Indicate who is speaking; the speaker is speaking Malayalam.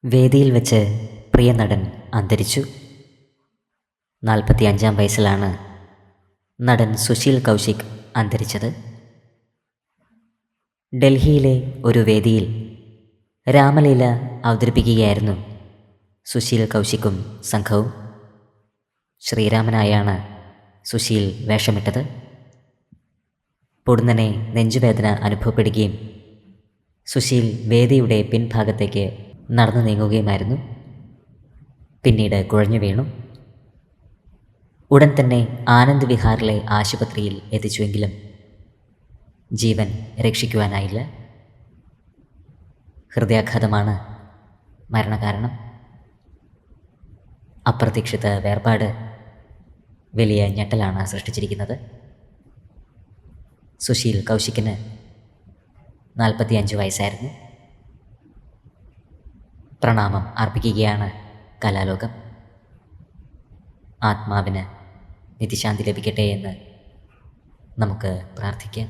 Speaker 1: വേദിയിൽ വെച്ച് പ്രിയ നടൻ അന്തരിച്ചു. 45-ാം വയസ്സിലാണ് നടൻ സുശീൽ കൗശിക് അന്തരിച്ചത്. ഡൽഹിയിലെ ഒരു വേദിയിൽ രാമലീല അവതരിപ്പിക്കുകയായിരുന്നു സുശീൽ കൗശിക്കും സംഘവും. ശ്രീരാമനായാണ് സുശീൽ വേഷമിട്ടത്. പൊടുന്നനെ നെഞ്ചുവേദന അനുഭവപ്പെടുകയും സുശീൽ വേദിയുടെ പിൻഭാഗത്തേക്ക് നടന്നു നീങ്ങുകയുമായിരുന്നു. പിന്നീട് കുഴഞ്ഞു വീണു. ഉടൻ തന്നെ ആനന്ദ് വിഹാറിലെ ആശുപത്രിയിൽ എത്തിച്ചുവെങ്കിലും ജീവൻ രക്ഷിക്കുവാനായില്ല. ഹൃദയാഘാതമാണ് മരണകാരണം. അപ്രതീക്ഷിത വേർപാട് വലിയ ഞെട്ടലാണ് സൃഷ്ടിച്ചിരിക്കുന്നത്. സുശീൽ കൗശിക്കിന് 45 വയസ്സായിരുന്നു. പ്രണാമം അർപ്പിക്കുകയാണ് കലാലോകം. ആത്മാവിന് നിത്യശാന്തി ലഭിക്കട്ടെ എന്ന് നമുക്ക് പ്രാർത്ഥിക്കാം.